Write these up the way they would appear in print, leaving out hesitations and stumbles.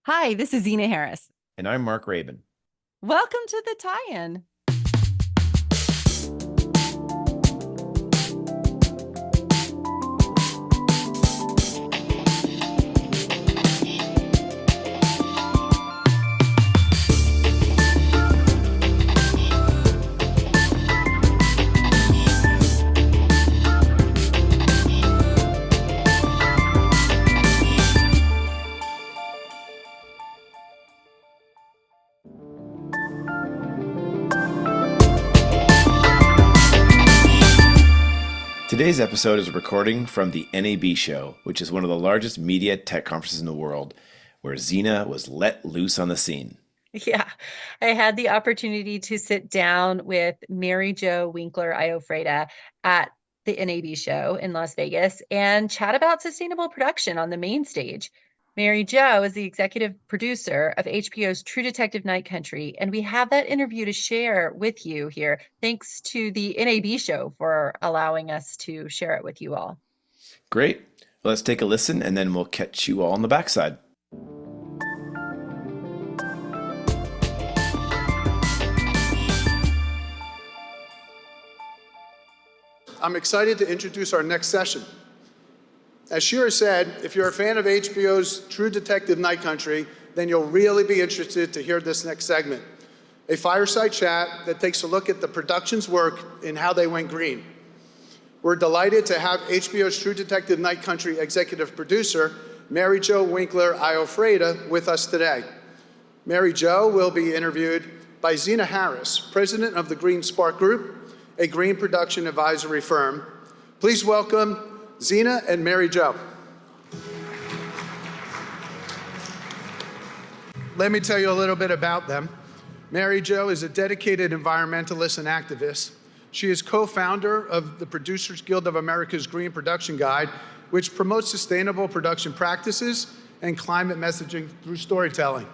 Hi, this is Zena Harris. And I'm Mark Rabin. Welcome to the tie-in. Today's episode is a recording from the NABShow, which is one of the largest media tech conferences in the world, where Zena was let loose on the scene. Yeah, I had the opportunity to sit down with Mari Jo Winkler-Ioffreda at the NABShow in Las Vegas and chat about sustainable production on the main stage. Mari Jo is the executive producer of HBO's True Detective Night Country, and we have that interview to share with you here. Thanks to the NABShow for allowing us to share it with you all. Great. Let's take a listen, and then we'll catch you all on the backside. I'm excited to introduce our next session. As Shira said, if you're a fan of HBO's True Detective Night Country, then you'll really be interested to hear this next segment, a fireside chat that takes a look at the production's work and how they went green. We're delighted to have HBO's True Detective Night Country executive producer, Mari Jo Winkler-Ioffreda, with us today. Mari Jo will be interviewed by Zena Harris, president of the Green Spark Group, a green production advisory firm. Please welcome Zena and Mari Jo. Let me tell you a little bit about them. Mari Jo is a dedicated environmentalist and activist. She is co-founder of the Producers Guild of America's Green Production Guide, which promotes sustainable production practices and climate messaging through storytelling.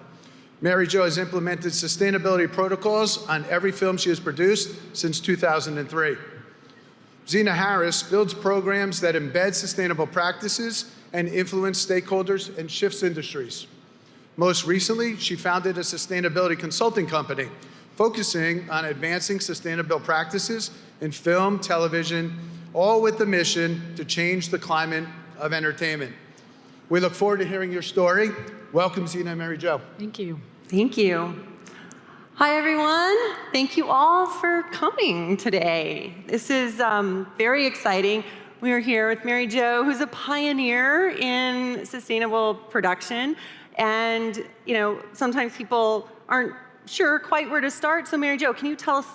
Mari Jo has implemented sustainability protocols on every film she has produced since 2003. Zena Harris builds programs that embed sustainable practices and influence stakeholders and shifts industries. Most recently, she founded a sustainability consulting company focusing on advancing sustainable practices in film, television, all with the mission to change the climate of entertainment. We look forward to hearing your story. Welcome, Zena and Mari Jo. Thank you. Thank you. Hi, everyone. Thank you all for coming today. This is very exciting. We are here with Mari Jo, who's a pioneer in sustainable production. And, sometimes people aren't sure quite where to start. So Mari Jo, can you tell us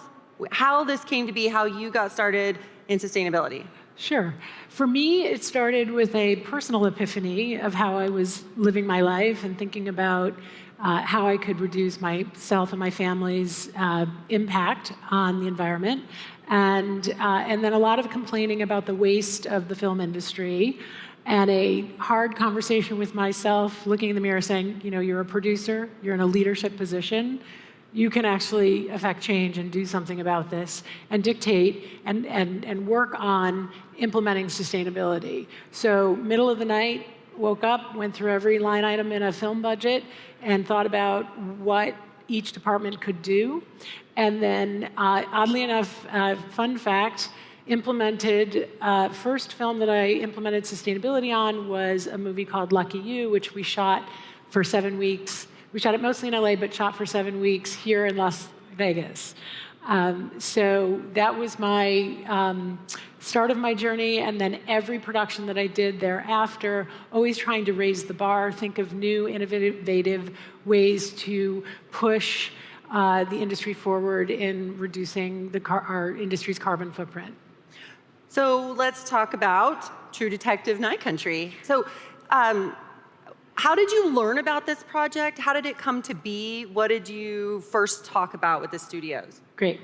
how this came to be, how you got started in sustainability? Sure. For me, it started with a personal epiphany of how I was living my life and thinking about how I could reduce myself and my family's impact on the environment. And then a lot of complaining about the waste of the film industry, and a hard conversation with myself, looking in the mirror saying, you're a producer, you're in a leadership position, you can actually affect change and do something about this and dictate and work on implementing sustainability. So middle of the night, woke up, went through every line item in a film budget and thought about what each department could do. And then, oddly enough, fun fact, implemented, first film that I implemented sustainability on was a movie called Lucky You, which we shot for 7 weeks. We shot it mostly in LA, but shot for 7 weeks here in Las Vegas. So that was my start of my journey, and then every production that I did thereafter, always trying to raise the bar, think of new, innovative ways to push the industry forward in reducing our industry's carbon footprint. So let's talk about True Detective Night Country. So how did you learn about this project? How did it come to be? What did you first talk about with the studios? Great.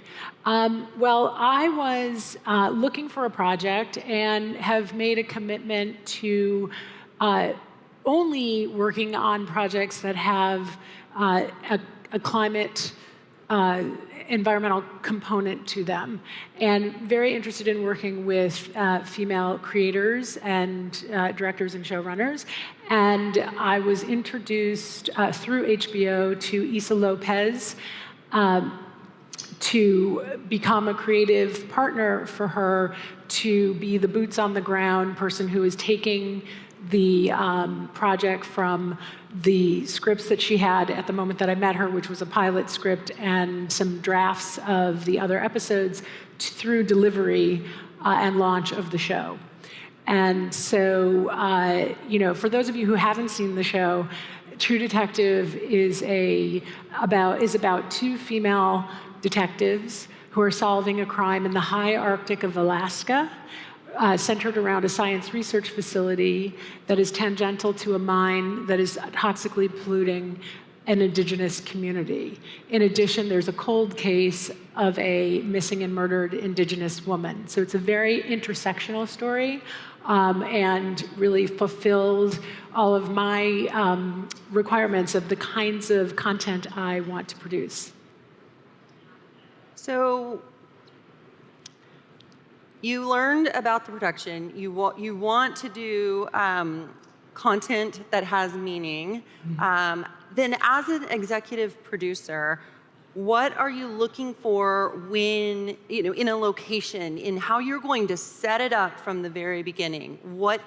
Well, I was looking for a project and have made a commitment to only working on projects that have a climate environmental component to them, and very interested in working with female creators and directors and showrunners. And I was introduced through HBO to Issa Lopez to become a creative partner for her, to be the boots on the ground person who is taking the project from the scripts that she had at the moment that I met her, which was a pilot script and some drafts of the other episodes, through delivery and launch of the show. And so, for those of you who haven't seen the show, True Detective is about two female detectives who are solving a crime in the high Arctic of Alaska, centered around a science research facility that is tangential to a mine that is toxically polluting an indigenous community. In addition, there's a cold case of a missing and murdered indigenous woman. So it's a very intersectional story, and really fulfilled all of my requirements of the kinds of content I want to produce. So you learned about the production. You want to do content that has meaning. Then as an executive producer, what are you looking for when, in a location, in how you're going to set it up from the very beginning? What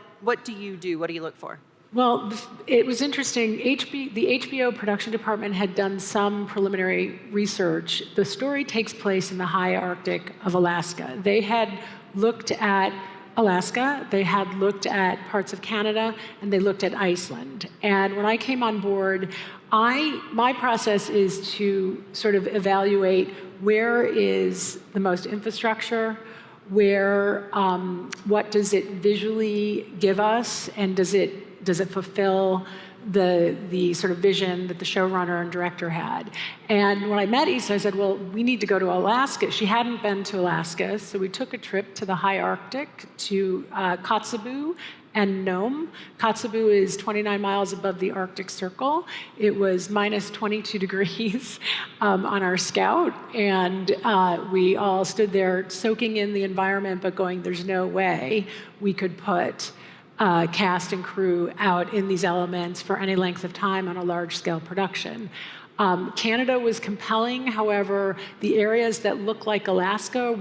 do you do? What do you look for? Well, it was interesting. The HBO production department had done some preliminary research. The story takes place in the high Arctic of Alaska. They had looked at Alaska, they had looked at parts of Canada, and they looked at Iceland. And when I came on board, my process is to sort of evaluate where is the most infrastructure, what does it visually give us, and does it fulfill the sort of vision that the showrunner and director had. And when I met Issa, I said, well, we need to go to Alaska. She hadn't been to Alaska, so we took a trip to the high Arctic, to Kotzebue and Nome. Kotzebue is 29 miles above the Arctic Circle. It was minus 22 degrees on our scout, and we all stood there soaking in the environment, but going, there's no way we could put cast and crew out in these elements for any length of time on a large-scale production. Canada was compelling. However, the areas that looked like Alaska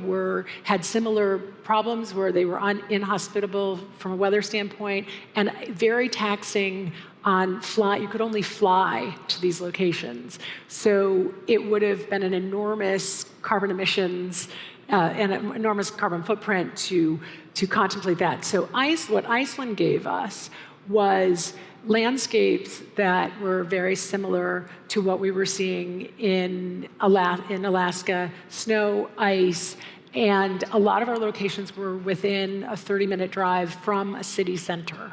had similar problems where they were inhospitable from a weather standpoint and very taxing on fly. You could only fly to these locations. So it would have been an enormous carbon emissions and an enormous carbon footprint to contemplate that. So what Iceland gave us was landscapes that were very similar to what we were seeing in Alaska, snow, ice, and a lot of our locations were within a 30-minute drive from a city center.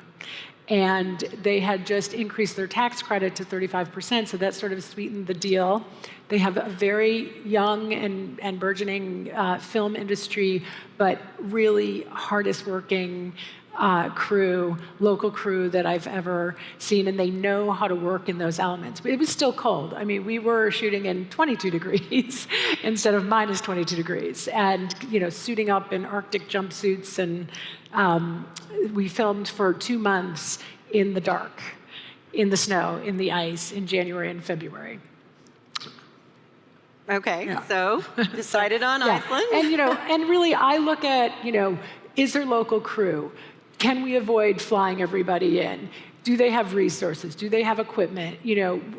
And they had just increased their tax credit to 35%, so that sort of sweetened the deal. They have a very young and burgeoning film industry, but really hardest working local crew that I've ever seen, and they know how to work in those elements. But it was still cold. I mean, we were shooting in 22 degrees instead of minus 22 degrees, and suiting up in Arctic jumpsuits, and we filmed for 2 months in the dark, in the snow, in the ice, in January and February. Okay, yeah. So decided on Iceland. And really I look at, is there local crew? Can we avoid flying everybody in? Do they have resources? Do they have equipment?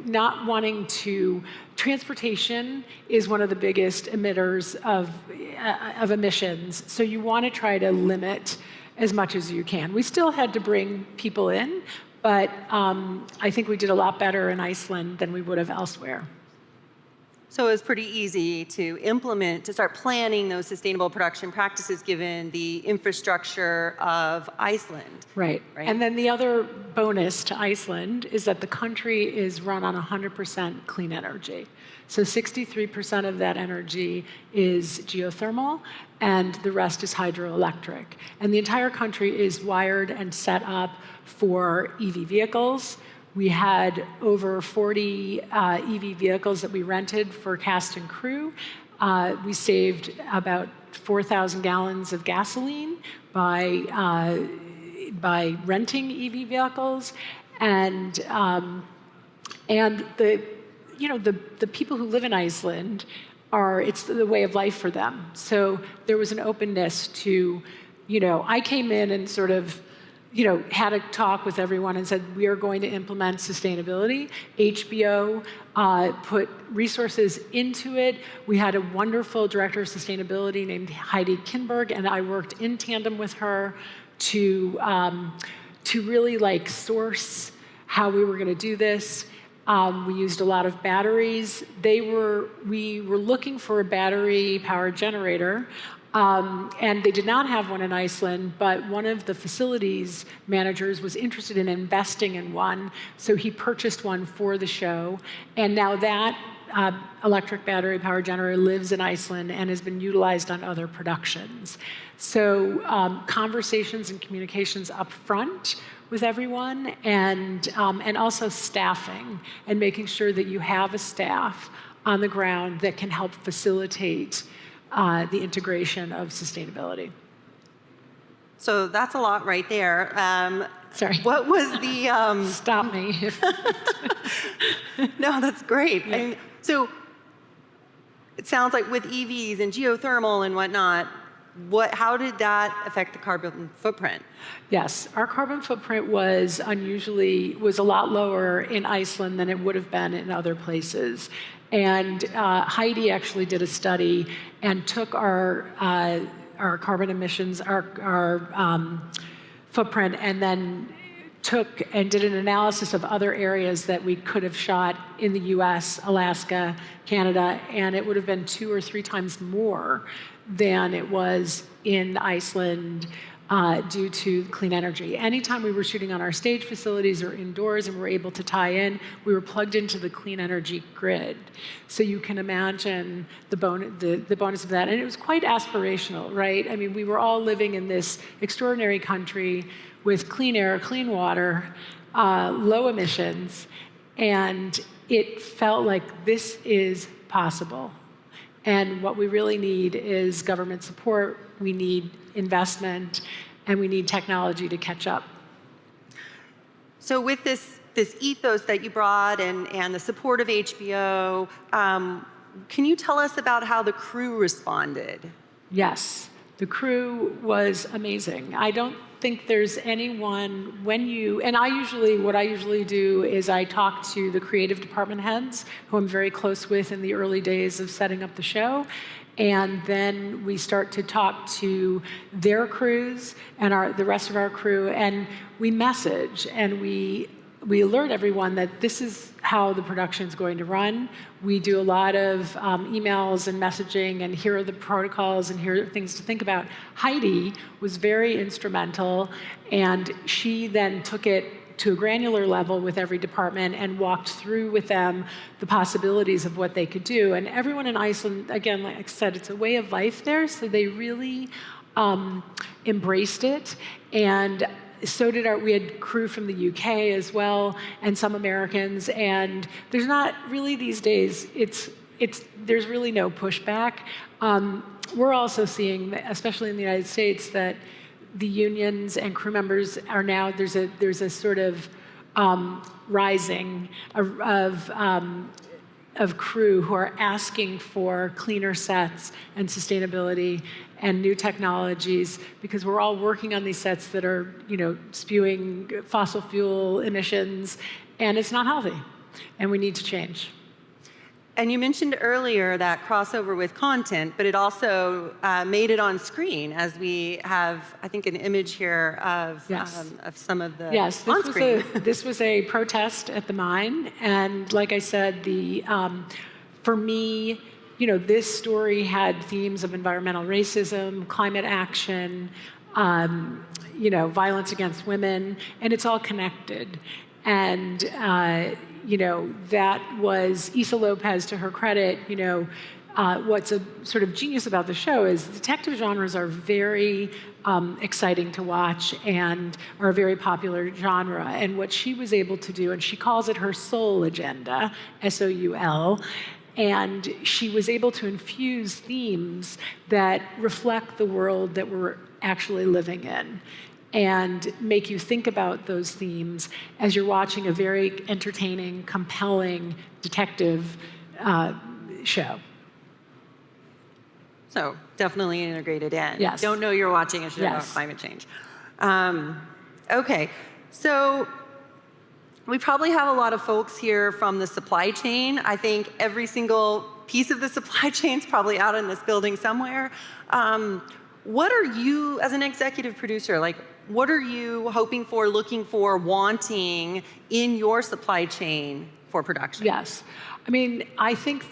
Not wanting to. Transportation is one of the biggest emitters of emissions. So you want to try to limit as much as you can. We still had to bring people in, but I think we did a lot better in Iceland than we would have elsewhere. So it was pretty easy to start planning those sustainable production practices given the infrastructure of Iceland. Right. And then the other bonus to Iceland is that the country is run on 100% clean energy. So 63% of that energy is geothermal, and the rest is hydroelectric. And the entire country is wired and set up for EV vehicles, We had over 40 EV vehicles that we rented for cast and crew. We saved about 4,000 gallons of gasoline by renting EV vehicles, and the people who live in Iceland it's the way of life for them. So there was an openness to, I came in and sort of, had a talk with everyone and said, we are going to implement sustainability. HBO put resources into it. We had a wonderful director of sustainability named Heidi Kinberg, and I worked in tandem with her to really source how we were going to do this. We used a lot of batteries. We were looking for a battery-powered generator, and they did not have one in Iceland, but one of the facilities managers was interested in investing in one, so he purchased one for the show, and now that electric battery-powered generator lives in Iceland and has been utilized on other productions. So conversations and communications up front with everyone, and also staffing and making sure that you have a staff on the ground that can help facilitate the integration of sustainability. So that's a lot right there. Sorry. What was the... Stop me. No, that's great. Yeah. I mean, so it sounds like with EVs and geothermal and whatnot, how did that affect the carbon footprint? Yes, our carbon footprint was a lot lower in Iceland than it would have been in other places. And Heidi actually did a study and took our carbon emissions, our footprint, and then took and did an analysis of other areas that we could have shot in the US, Alaska, Canada, and it would have been 2 or 3 times more than it was in Iceland due to clean energy. Anytime we were shooting on our stage facilities or indoors and were able to tie in, we were plugged into the clean energy grid. So you can imagine the bonus of that. And it was quite aspirational, right? I mean, we were all living in this extraordinary country with clean air, clean water, low emissions, and it felt like this is possible. And what we really need is government support, we need investment, and we need technology to catch up. So with this ethos that you brought and the support of HBO, can you tell us about how the crew responded? Yes, the crew was amazing. I don't think there's anyone what I usually do is I talk to the creative department heads, who I'm very close with in the early days of setting up the show. And then we start to talk to their crews and the rest of our crew, and we message and we alert everyone that this is how the production's going to run. We do a lot of emails and messaging, and here are the protocols, and here are things to think about. Heidi was very instrumental, and she then took it to a granular level with every department and walked through with them the possibilities of what they could do. And everyone in Iceland, again, like I said, it's a way of life there, so they really embraced it. And so did we had crew from the UK as well, and some Americans, and there's not really these days, there's really no pushback. We're also seeing, especially in the United States, that the unions and crew members are now, there's a sort of rising of crew who are asking for cleaner sets and sustainability and new technologies, because we're all working on these sets that are, spewing fossil fuel emissions, and it's not healthy, and we need to change. And you mentioned earlier that crossover with content, but it also made it on screen, as we have, I think, an image here of some of the on screen. This was a protest at the mine, and like I said, for me, this story had themes of environmental racism, climate action, violence against women, and it's all connected. And that was Issa Lopez, to her credit, what's a sort of genius about the show is detective genres are very exciting to watch and are a very popular genre. And what she was able to do, and she calls it her soul agenda, S-O-U-L, and she was able to infuse themes that reflect the world that we're actually living in and make you think about those themes as you're watching a very entertaining, compelling detective show. So definitely integrated in. Yes. Don't know you're watching a show about climate change. Okay, so we probably have a lot of folks here from the supply chain. I think every single piece of the supply chain is probably out in this building somewhere. What are you, as an executive producer, like, what are you hoping for, looking for, wanting in your supply chain for production? Yes. I mean, I think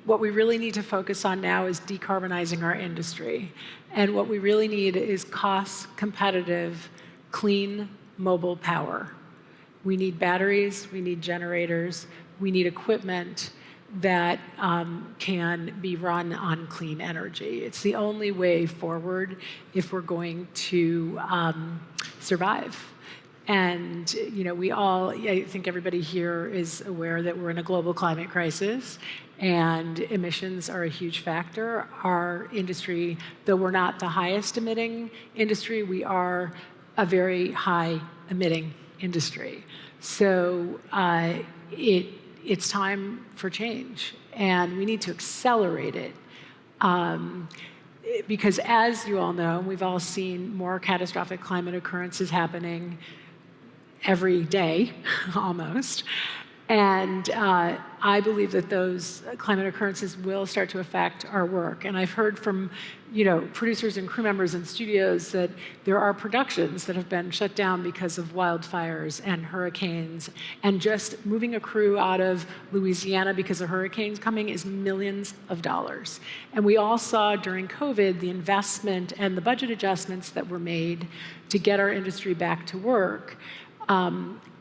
what we really need to focus on now is decarbonizing our industry. And what we really need is cost competitive, clean, mobile power. We need batteries, we need generators, we need equipment that can be run on clean energy. It's the only way forward if we're going to survive. And I think everybody here is aware that we're in a global climate crisis, and emissions are a huge factor. Our industry, though we're not the highest emitting industry, we are a very high emitting industry. So it's time for change, and we need to accelerate it. Because as you all know, we've all seen more catastrophic climate occurrences happening every day, almost. And I believe that those climate occurrences will start to affect our work. And I've heard from producers and crew members in studios that there are productions that have been shut down because of wildfires and hurricanes. And just moving a crew out of Louisiana because of hurricanes coming is millions of dollars. And we all saw during COVID the investment and the budget adjustments that were made to get our industry back to work.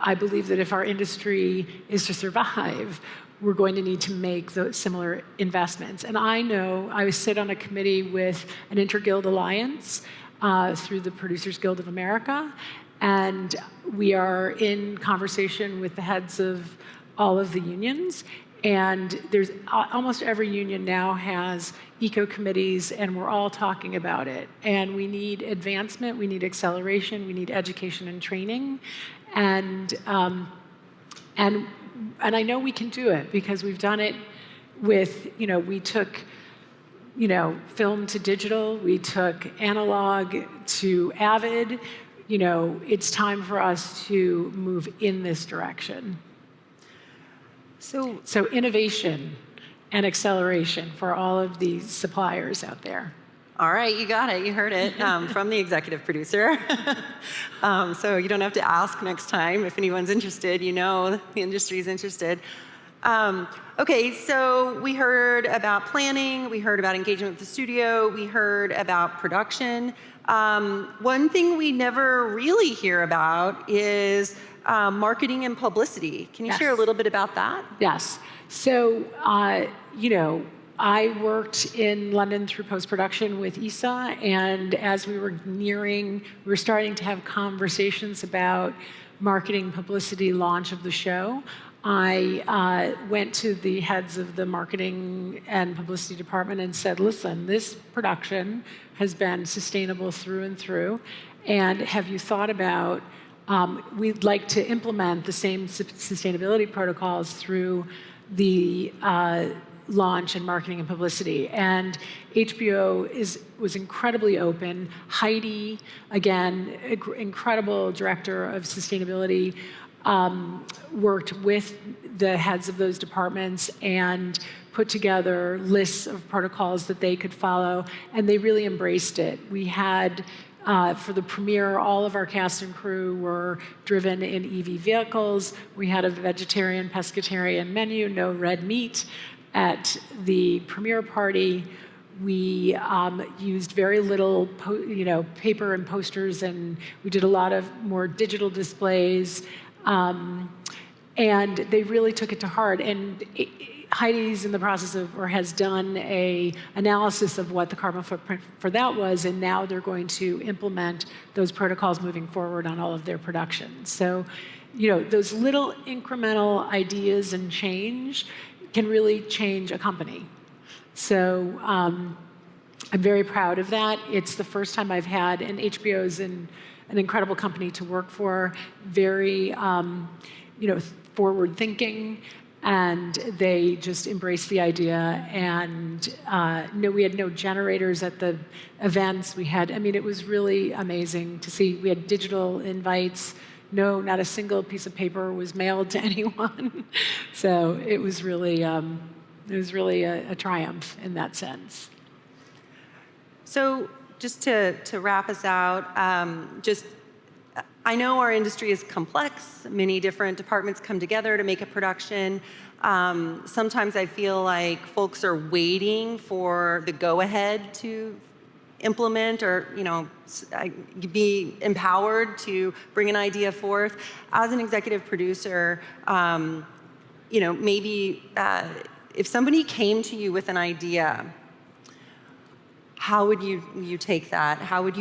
I believe that if our industry is to survive, we're going to need to make those similar investments. And I know I sit on a committee with an Interguild Alliance through the Producers Guild of America, and we are in conversation with the heads of all of the unions. And there's almost every union now has eco committees, and we're all talking about it. And we need advancement, we need acceleration, we need education and training. And I know we can do it because we've done it with, we took, film to digital, we took analog to Avid. It's time for us to move in this direction. So innovation and acceleration for all of these suppliers out there. All right, you got it. You heard it from the executive producer. So you don't have to ask next time if anyone's interested. The industry is interested. Okay, so we heard about planning. We heard about engagement with the studio. We heard about production. One thing we never really hear about is marketing and publicity. Can you share a little bit about that? Yes. So, I worked in London through post-production with ISA, and as we were starting to have conversations about marketing, publicity, launch of the show. I went to the heads of the marketing and publicity department and said, listen, this production has been sustainable through and through, and have you thought about, we'd like to implement the same sustainability protocols through the launch and marketing and publicity. And HBO was incredibly open. Heidi, again, incredible director of sustainability, worked with the heads of those departments and put together lists of protocols that they could follow, and they really embraced it. We had, for the premiere, all of our cast and crew were driven in EV vehicles. We had a vegetarian, pescatarian menu, no red meat. At the premiere party, we used very little, paper and posters, and we did a lot of more digital displays. And they really took it to heart. And Heidi's in the process of, or has done a analysis of what the carbon footprint for that was, and now they're going to implement those protocols moving forward on all of their production. So, those little incremental ideas and change can really change a company. So I'm very proud of that. It's the first time I've had, and HBO is an incredible company to work for, very, forward-thinking, and they just embraced the idea. And we had no generators at the events. It was really amazing to see. We had digital invites. No, not a single piece of paper was mailed to anyone. So it was really a triumph in that sense. So just to wrap us out, I know our industry is complex. Many different departments come together to make a production. Sometimes I feel like folks are waiting for the go-ahead to implement or, be empowered to bring an idea forth. As an executive producer, maybe if somebody came to you with an idea, how would you take that? How would do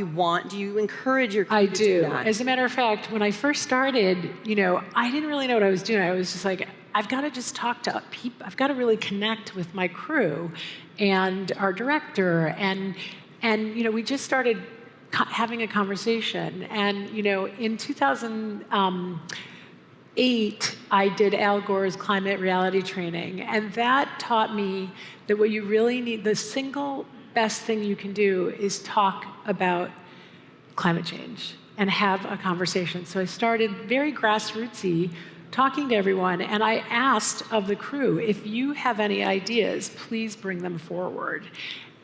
you encourage your crew to do that? As a matter of fact, when I first started, I didn't really know what I was doing. I was just like, I've got to just talk to people. I've got to really connect with my crew and our director. And we just started having a conversation. And, in 2008, I did Al Gore's climate reality training. And that taught me that what you really need, the single best thing you can do is talk about climate change and have a conversation. So I started very grassrootsy, talking to everyone, and I asked of the crew, if you have any ideas, please bring them forward.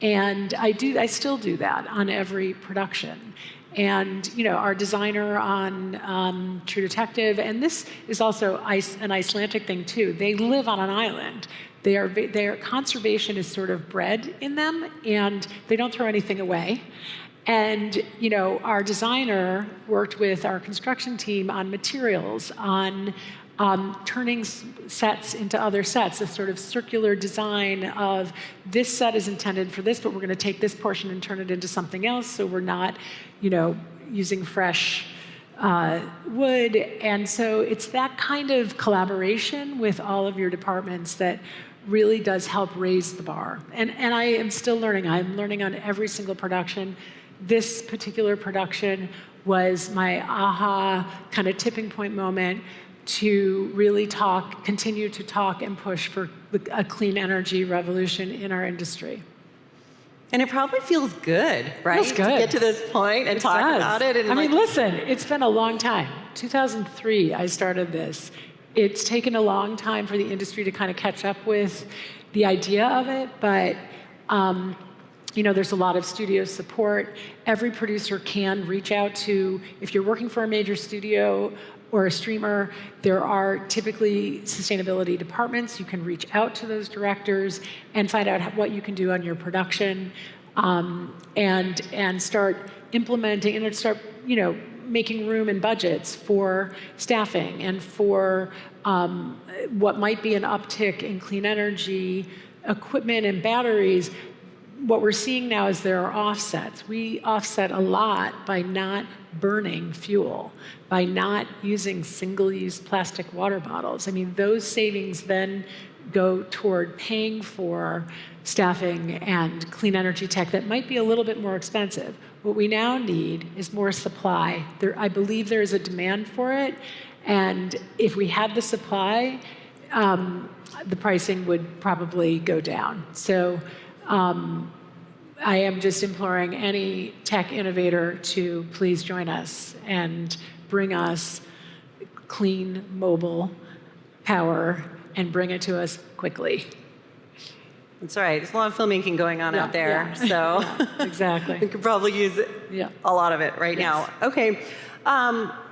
And I still do that on every production. And our designer on True Detective, and this is also an Icelandic thing too, they live on an island. Their conservation is sort of bred in them, and they don't throw anything away. And our designer worked with our construction team on materials, on turning sets into other sets, a sort of circular design of this set is intended for this, but we're going to take this portion and turn it into something else, so we're not, using fresh wood. And so it's that kind of collaboration with all of your departments that really does help raise the bar. And I am still learning. I'm learning on every single production. This particular production was my aha kind of tipping point moment to really continue to talk and push for a clean energy revolution in our industry. And it probably feels good, right? Feels good. To get to this point and talk about it. And listen, it's been a long time. 2003, I started this. It's taken a long time for the industry to kind of catch up with the idea of it, but there's a lot of studio support. Every producer can reach out to, if you're working for a major studio or a streamer, there are typically sustainability departments. You can reach out to those directors and find out what you can do on your production, and start implementing and start, making room and budgets for staffing and for what might be an uptick in clean energy equipment and batteries. What we're seeing now is there are offsets. We offset a lot by not burning fuel, by not using single-use plastic water bottles. Those savings then go toward paying for staffing and clean energy tech that might be a little bit more expensive. What we now need is more supply. I believe there is a demand for it, and if we had the supply, the pricing would probably go down. So I am just imploring any tech innovator to please join us and bring us clean mobile power and bring it to us quickly. That's right. There's a lot of filmmaking going on out there. Yeah. So Exactly. we could probably use a lot of it right now. Okay.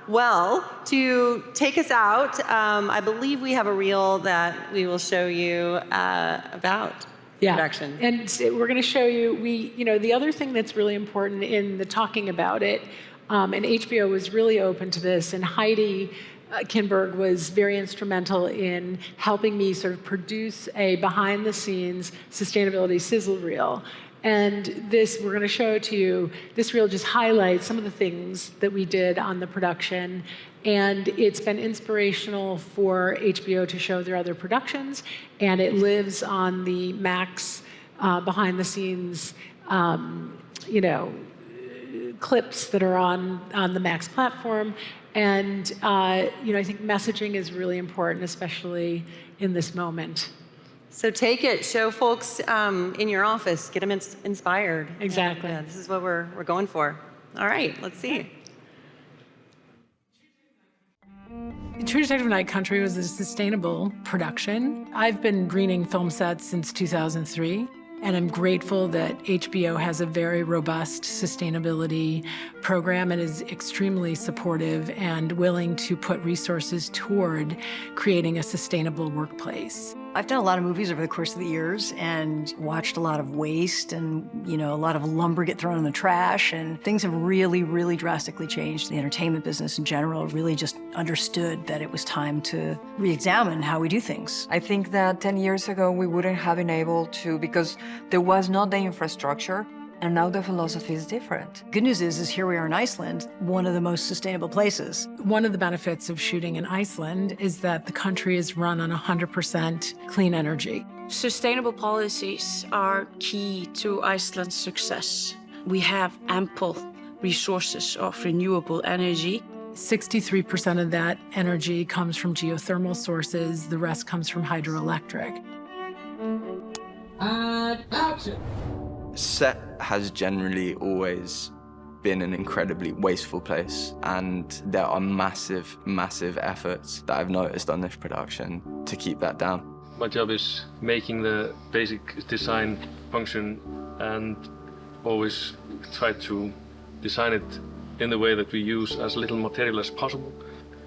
Well, to take us out, I believe we have a reel that we will show you about production. And we're going to show you, the other thing that's really important in the talking about it, and HBO was really open to this, and Heidi Kinberg was very instrumental in helping me sort of produce a behind-the-scenes sustainability sizzle reel. And this, we're going to show it to you. This reel just highlights some of the things that we did on the production. And it's been inspirational for HBO to show their other productions. And it lives on the Max behind-the-scenes, clips that are on the Max platform. And I think messaging is really important, especially in this moment. So take it, show folks in your office, get them inspired. Exactly. And, this is what we're going for. All right, let's see. True Detective Night Country was a sustainable production. I've been greening film sets since 2003. And I'm grateful that HBO has a very robust sustainability program and is extremely supportive and willing to put resources toward creating a sustainable workplace. I've done a lot of movies over the course of the years and watched a lot of waste and, a lot of lumber get thrown in the trash, and things have really, really drastically changed. The entertainment business in general really just understood that it was time to re-examine how we do things. I think that 10 years ago we wouldn't have been able to, because there was not the infrastructure, and now the philosophy is different. Good news is here we are in Iceland, one of the most sustainable places. One of the benefits of shooting in Iceland is that the country is run on 100% clean energy. Sustainable policies are key to Iceland's success. We have ample resources of renewable energy. 63% of that energy comes from geothermal sources. The rest comes from hydroelectric. Action! Set has generally always been an incredibly wasteful place, and there are massive, massive efforts that I've noticed on this production to keep that down. My job is making the basic design function and always try to design it in the way that we use as little material as possible.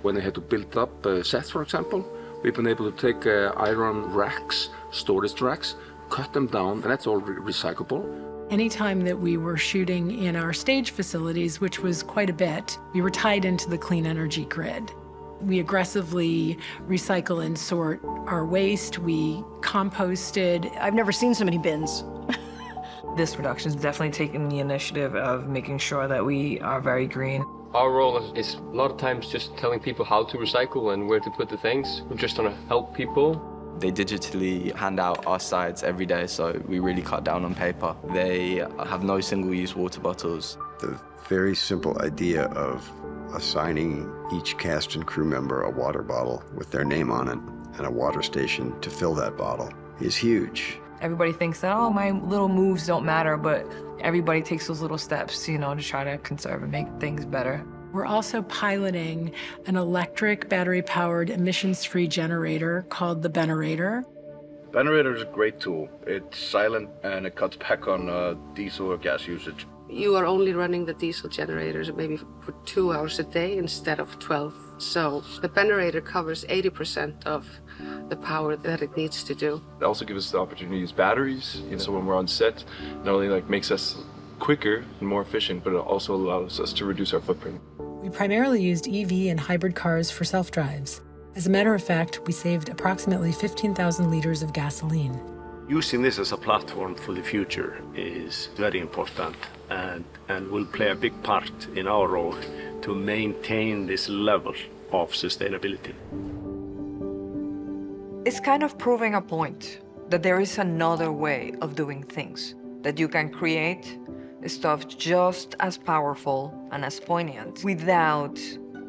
When they had to build up sets, for example, we've been able to take iron racks, storage racks, cut them down, and that's all recyclable. Anytime that we were shooting in our stage facilities, which was quite a bit, we were tied into the clean energy grid. We aggressively recycle and sort our waste. We composted. I've never seen so many bins. This production is definitely taking the initiative of making sure that we are very green. Our role is a lot of times just telling people how to recycle and where to put the things. We're just trying to help people. They digitally hand out our sides every day, so we really cut down on paper. They have no single-use water bottles. The very simple idea of assigning each cast and crew member a water bottle with their name on it and a water station to fill that bottle is huge. Everybody thinks that, oh, my little moves don't matter, but everybody takes those little steps, to try to conserve and make things better. We're also piloting an electric battery-powered emissions-free generator called the Benerator. Benerator is a great tool. It's silent and it cuts back on diesel or gas usage. You are only running the diesel generators maybe for 2 hours a day instead of 12. So the Benerator covers 80% of the power that it needs to do. It also gives us the opportunity to use batteries. So when we're on set, not only makes us quicker and more efficient, but it also allows us to reduce our footprint. We primarily used EV and hybrid cars for self-drives. As a matter of fact, we saved approximately 15,000 liters of gasoline. Using this as a platform for the future is very important and will play a big part in our role to maintain this level of sustainability. It's kind of proving a point that there is another way of doing things, that you can create stuff just as powerful and as poignant without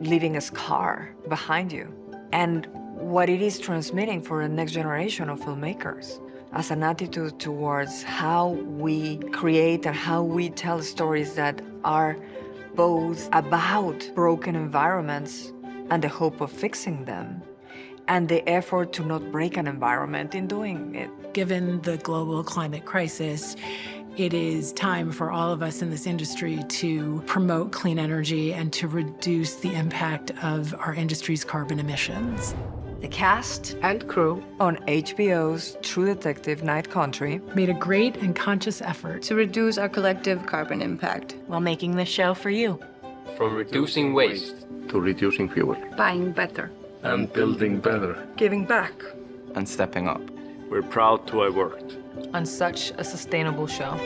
leaving a scar behind you. And what it is transmitting for the next generation of filmmakers as an attitude towards how we create and how we tell stories that are both about broken environments and the hope of fixing them, and the effort to not break an environment in doing it. Given the global climate crisis, it is time for all of us in this industry to promote clean energy and to reduce the impact of our industry's carbon emissions. The cast and crew on HBO's True Detective Night Country made a great and conscious effort to reduce our collective carbon impact while making this show for you. From reducing waste to reducing fuel. Buying better. And building better. Giving back. And stepping up. We're proud to have worked On such a sustainable show.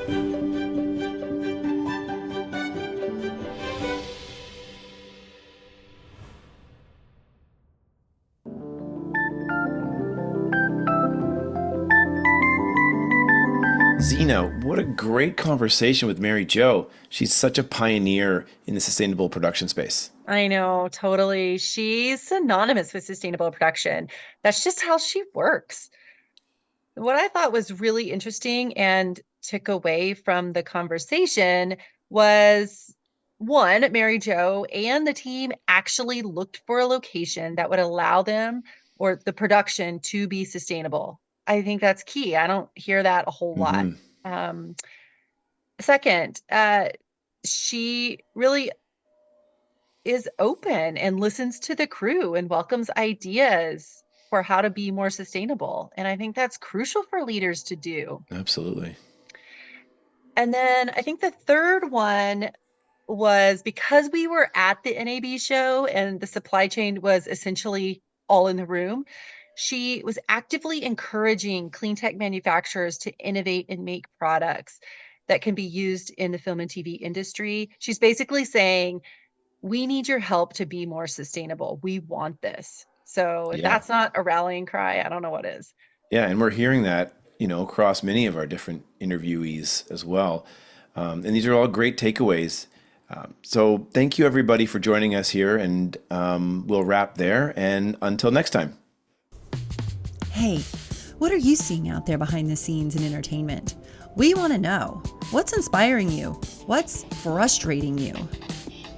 Zena, what a great conversation with Mari Jo. She's such a pioneer in the sustainable production space. I know, totally. She's synonymous with sustainable production. That's just how she works. What I thought was really interesting and took away from the conversation was one, Mari Jo and the team actually looked for a location that would allow them or the production to be sustainable. I think that's key. I don't hear that a whole lot. Second, she really is open and listens to the crew and welcomes ideas for how to be more sustainable. And I think that's crucial for leaders to do. Absolutely. And then I think the third one was because we were at the NABShow and the supply chain was essentially all in the room, she was actively encouraging clean tech manufacturers to innovate and make products that can be used in the film and TV industry. She's basically saying, we need your help to be more sustainable. We want this. So if that's not a rallying cry, I don't know what is. Yeah, and we're hearing that, across many of our different interviewees as well. And these are all great takeaways. So thank you, everybody, for joining us here. And we'll wrap there. And until next time. Hey, what are you seeing out there behind the scenes in entertainment? We want to know. What's inspiring you? What's frustrating you?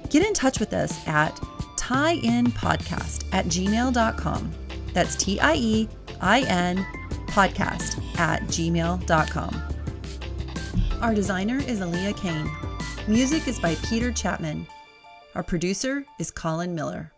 Get in touch with us at tieinpodcast@gmail.com. That's TIEIN podcast@gmail.com. Our designer is Aaliyah Kane. Music is by Peter Chapman. Our producer is Colin Miller.